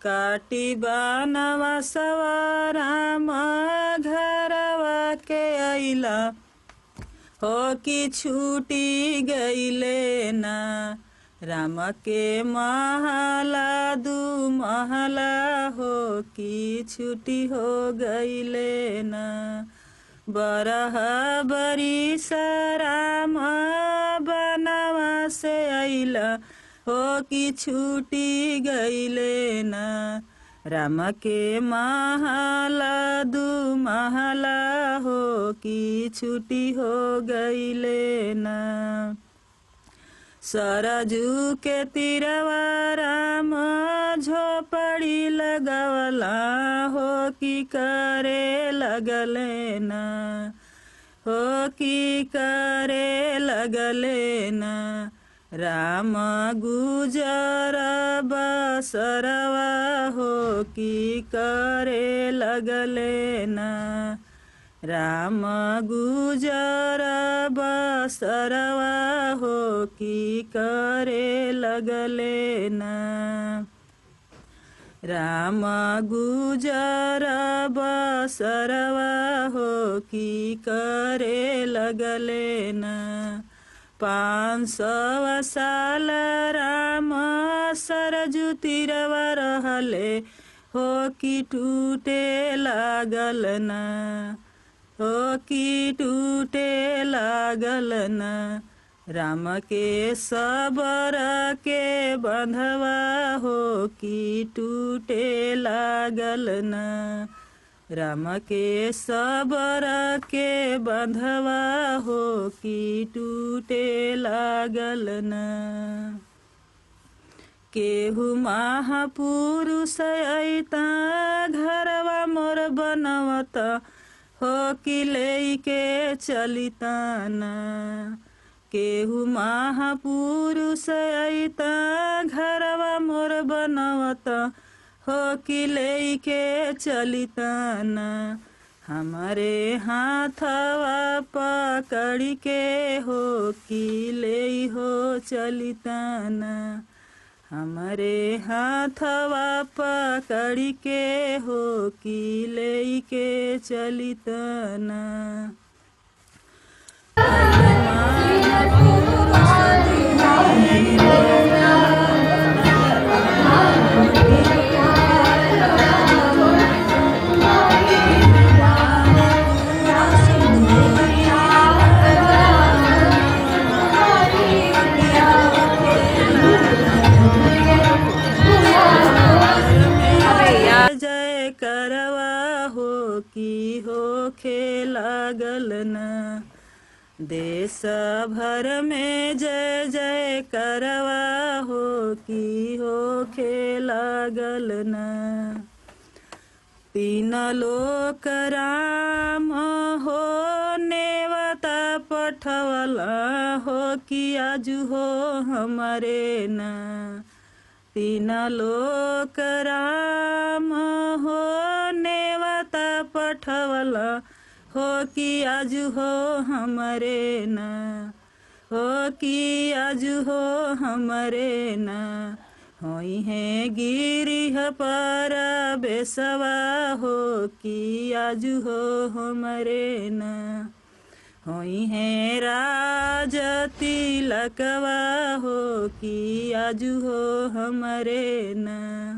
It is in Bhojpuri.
काटी बनवा सवाराम घरवा के अइला हो कि छूटी गईले ना। राम के महला दू महला हो कि छुट्टी हो गईले ना। बरह बरिस राम बनवा से अइला हो कि छूटी गईले ना। राम के महला दू महला हो कि छुट्टी हो गईले ना। सरजू के तीरवा राम झोपड़ी लगवला हो कि करे लगले ना। हो कि करे लगले ना। राम गुजर बसरवा हो कि करे लगले ना। राम गुजर बसरवा हो कि करे लगले ना। राम गुजर बसरवा हो कि करे लगले ना। 500 साल राम सरजू तीरवा रहले हो कि टूटे लागल ना। हो कि टूटे लागल ना। राम के सबर के बंधवा हो कि टूटे लागल ना। राम के सबर के बंधवा हो कि टूटे लागल ना। केहू महापुरुष अइता घरवा मोर बनवत हो कि लेके चलिताना। केहू महापुरुष अइता घरवा मोर बनवत हो कि लेके चलिताना। हमारे हाथवा पकड़ के हो कि ले हो चलिताना। हमारे हाथवा पकड़ के हो कि लेके चलिताना। जय करवा हो कि हो लागल ना। देश भर में जय जय करवा हो कि हो लागल ना। 3 लोक राम हो नेवता पठवला हो कि आजू हो हमारे ना। 3 लोक राम हो नेवता पठवला हो कि आजू हो हमारे ना। हो कि आजू हो हमारे ना। होई है गिरिह पर बेसवा हो कि आजू हो हमारे ना। होई है राज तिलकवा हो कि आजू हो हमारे ना।